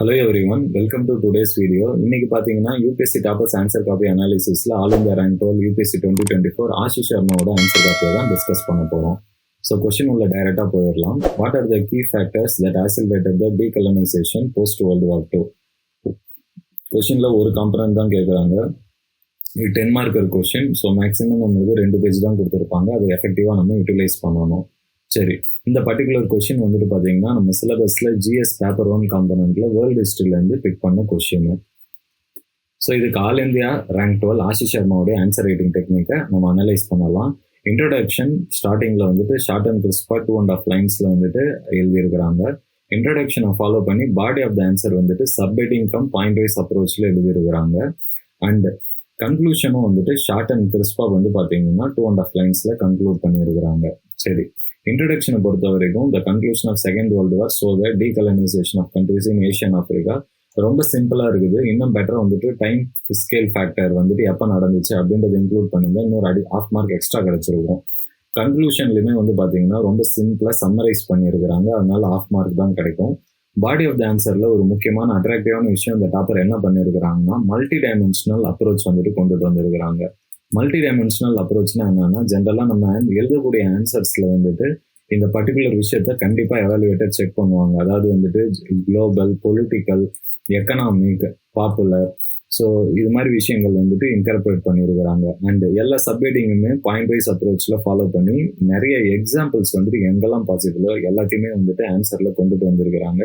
Hello everyone, welcome to today's video. இன்னைக்கு பாத்தீங்கன்னா UPSC toppers answer copy அனாலிசிஸ்ல all India rank 12 UPSC 2024 Ashish சர்மாவோட answer காப்பியை தான் டிஸ்கஸ் பண்ண போறோம். ஸோ கொஸ்டின் உள்ள டைரக்டா போயிடலாம். What are the key factors that accelerated the decolonisation post world war 2? கொஸ்டின்ல ஒரு காம்பனன்ட் தான் கேட்குறாங்க. இது 10 மார்க்கர் கொஸ்டின். ஸோ மேக்ஸிமம் நம்மளுக்கு 2 பேஜ் தான் கொடுத்துருப்பாங்க. அதை எஃபெக்டிவா நம்ம யூட்டிலைஸ் பண்ணணும். சரி, இந்த பர்டிகுலர் கொஸ்டின் வந்துட்டு பார்த்தீங்கன்னா நம்ம சிலபஸில் ஜிஎஸ் பேப்பர் 1 காம்பனண்ட்ல வேர்ல்டு ஹிஸ்ட்ரியிலேருந்து பிக் பண்ண கொஸ்டின். ஸோ இதுக்கு ஆல் இந்தியா ரேங்க் 12 ஆஷிஷ் சர்மாவுடைய ஆன்சர் ரைட்டிங் டெக்னிக்கை நம்ம அனலைஸ் பண்ணலாம். இன்ட்ரோடக்ஷன் ஸ்டார்டிங்கில் வந்துட்டு ஷார்ட் அண்ட் கிறிஸ்பா 2.5 லைன்ஸில் வந்துட்டு எழுதியிருக்கிறாங்க. இன்ட்ரோடக்ஷனை ஃபாலோ பண்ணி பாடி ஆஃப் த ஆன்சர் வந்துட்டு சப்ஹெட்டிங் கம் பாயிண்ட் வைஸ் அப்ரோச்சில் எழுதியிருக்கிறாங்க. அண்ட் கன்க்ளூஷனும் வந்துட்டு ஷார்ட் அண்ட் கிறிஸ்பா வந்து பார்த்தீங்கன்னா 2.5 லைன்ஸில் கன்க்ளூட் பண்ணியிருக்கிறாங்க. சரி, இன்ட்ரோடக்ஷனை பொறுத்த வரைக்கும் the conclusion of second world war so the decolonisation of countries in Asian Africa ரொம்ப சிம்பிளாக இருக்குது. இன்னும் பெட்டராக வந்துட்டு டைம் ஸ்கேல் ஃபேக்டர் வந்துட்டு எப்போ நடந்துச்சு அப்படின்றத இன்க்ளூட் பண்ணியிருந்தா இன்னொரு ஆஃப் மார்க் எக்ஸ்ட்ரா கிடைச்சிருக்கும். கன்க்ளூஷன்லையுமே வந்து பார்த்தீங்கன்னா ரொம்ப சிம்பிளாக சம்மரைஸ் பண்ணியிருக்கிறாங்க, அதனால ஆஃப் மார்க் தான் கிடைக்கும். பாடி ஆஃப் த ஆன்சரில் ஒரு முக்கியமான அட்ராக்டிவான விஷயம் இந்த டாப்பர் என்ன பண்ணியிருக்கிறாங்கன்னா மல்டி டைமென்ஷனல் அப்ரோச் வந்துட்டு கொண்டுட்டு வந்திருக்கிறாங்க. மல்டி டைமென்ஷனல் அப்ரோச்னா என்னன்னா ஜென்ரலாக நம்ம எழுதக்கூடிய ஆன்சர்ஸில் வந்துட்டு இந்த பர்டிகுலர் விஷயத்த கண்டிப்பாக எவாலுவேட்டர் செக் பண்ணுவாங்க. அதாவது வந்துட்டு global, political, economic, popular, so இது மாதிரி விஷயங்கள் வந்துட்டு இன்கர்பரேட் பண்ணியிருக்கிறாங்க. அண்ட் எல்லா சப்ஹெட்டிங்குமே பாயிண்ட் வைஸ் அப்ரோச்சில் ஃபாலோ பண்ணி நிறைய எக்ஸாம்பிள்ஸ் வந்துட்டு எங்கெல்லாம் பாசிபிளோ எல்லாத்தையுமே வந்துட்டு ஆன்சரில் கொண்டுட்டு வந்திருக்கிறாங்க.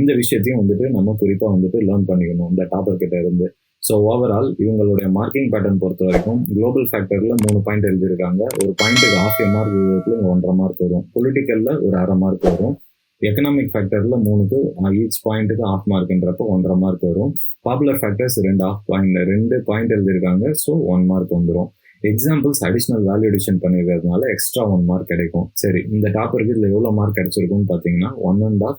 இந்த விஷயத்தையும் வந்துட்டு நம்ம குறிப்பாக வந்துட்டு லேர்ன் பண்ணிக்கணும் இந்த டாப்பர் கிட்ட இருந்து. ஸோ ஓவரால் இவங்களுடைய மார்க்கிங் பேட்டர்ன் பொறுத்த வரைக்கும் குளோபல் ஃபேக்டரில் 3 பாயிண்ட் எழுதியிருக்காங்க. ஒரு பாயிண்ட்டுக்கு ½ மார்க் விதத்தில் இங்கே 1.5 மார்க் வரும். பொலிட்டிக்கலில் ஒரு ½ மார்க் வரும். எக்கனாமிக் ஃபேக்டரில் 3க்கு ஈச் பாயிண்ட்டுக்கு ½ மார்க்ன்றப்போ 1.5 மார்க் வரும். பாப்புலர் ஃபேக்டர்ஸ் 2 பாயிண்ட் எழுதியிருக்காங்க. ஸோ 1 மார்க் வந்துடும். எக்ஸாம்பிள்ஸ் அடிஷ்னல் வேல்யூடேஷன் பண்ணியிருக்கிறதுனால எக்ஸ்ட்ரா 1 மார்க் கிடைக்கும். சரி, இந்த டாப்பருக்கு இதில் எவ்வளோ மார்க் கிடைச்சிருக்கும்னு பார்த்தீங்கன்னா 1.5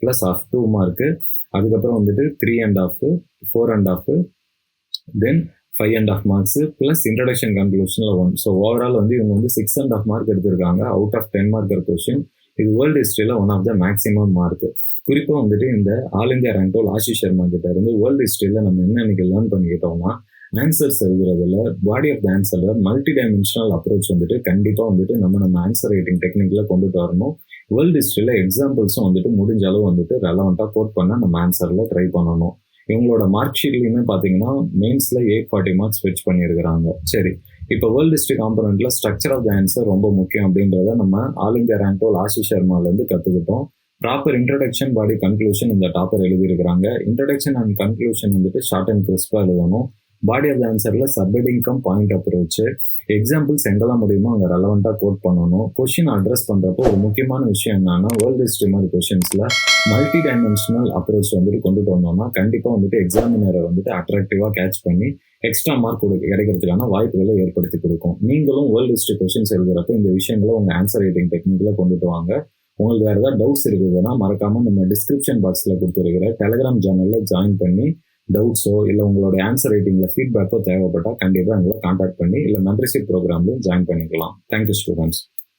+ ½ 2 மார்க்கு, அதுக்கப்புறம் வந்துட்டு 3.5, 4.5, தென் 5.5 மார்க்ஸ் ப்ளஸ் இன்ட்ரடக்ஷன் கன்க்ளூஷனில் 1. ஸோ ஓவரால் வந்து இவங்க வந்து 6.5 மார்க் எடுத்திருக்காங்க அவுட் ஆஃப் 10 மார்க்கர் கொஸ்டின். இது வேர்ல்டு ஹிஸ்ட்ரியில் one of the maximum mark. குறிப்பாக வந்துட்டு இந்த all India rank 12 Ashish Sharma கிட்ட இருந்து வேர்ல்டு ஹிஸ்ட்ரியில் நம்ம என்ன இன்னைக்கு லேர்ன் பண்ணிக்கிட்டோம்னா ஆன்சர்ஸ் எழுதுறதுல பாடி ஆஃப் த ஆன்சரில் மல்டி டைமென்ஷனல் அப்ரோச் வந்துட்டு கண்டிப்பாக வந்துட்டு நம்ம ஆன்சர் ரைட்டிங் டெக்னிக்கில் கொண்டுட்டு வரணும். வேர்ல்டு ஹிஸ்ட்ரியில் எக்ஸாம்பிள்ஸும் வந்துட்டு முடிஞ்ச அளவு வந்துட்டு ரெலவெண்ட்டாக கோட் பண்ண நம்ம ஆன்சரில் ட்ரை பண்ணணும். இவங்களோட மார்க் ஷீட்லையுமே பார்த்தீங்கன்னா மெயின்ஸில் 840 மார்க்ஸ் ஃபெச் பண்ணியிருக்கிறாங்க. சரி, இப்போ வேர்ல்டு ஹிஸ்ட்ரி காம்பனண்ட்ல ஸ்ட்ரக்சர் ஆஃப் த ஆன்சர் ரொம்ப முக்கியம் அப்படின்றத நம்ம ஆல் இந்தியா ரேங்க் 12 ஆஷிஷ் சர்மாலேருந்து கற்றுக்கிட்டோம். ப்ராப்பர் இன்ட்ரடக்ஷன், பாடி, கன்க்ளூஷன் இந்த டாப்பர் எழுதியிருக்கிறாங்க. இன்ட்ரடக்ஷன் அண்ட் கன்க்ளூஷன் வந்துட்டு ஷார்ட் அண்ட் கிறிஸ்பாக எழுதணும். பாடி ஆஃப் த ஆன்சரில் subheading cum point approach, examples எங்கெல்லாம் முடியுமோ அங்கே ரெலவெண்ட்டாக கோட் பண்ணணும். கொஸ்டின் அட்ரஸ் பண்ணுறப்போ ஒரு முக்கியமான விஷயம் என்னன்னா வேர்ல்டு ஹிஸ்ட்ரி மாதிரி கொஸ்டின்ஸில் மல்டி டைமென்ஷனல் அப்ரோச் வந்துட்டு கொண்டுட்டு வந்தோம்னா கண்டிப்பாக வந்துட்டு எக்ஸாமினரை வந்துட்டு அட்ராக்டிவாக கேட்ச் பண்ணி எக்ஸ்ட்ரா மார்க் கிடைக்கிறதுக்கான வாய்ப்புகளை ஏற்படுத்தி கொடுக்கும். நீங்களும் வேர்ல்டு ஹிஸ்ட்ரி கொஸ்டின்ஸ் எழுதுறப்ப இந்த விஷயங்களை உங்கள் ஆன்சர் ரைட்டிங் டெக்னிக்கில் கொண்டுட்டு வாங்க. உங்களுக்கு வேறு ஏதாவது டவுட்ஸ் இருக்குதுன்னா மறக்காமல் நம்ம டிஸ்கிரிப்ஷன் பாக்ஸில் கொடுத்துருக்கிற டெலிகிராம் சேனலில் ஜாயின் பண்ணி டவுட்ஸோ இல்லை உங்களோட ஆன்சர் ரைட்டிங்கில் ஃபீட்பேக்கோ தேவைப்பட்டால் கண்டிப்பாக எங்களை கான்டாக்ட் பண்ணி இல்லை மெம்பர்ஷிப் ப்ரோக்ராம்லையும் ஜாயின் பண்ணிக்கலாம். Thank you students.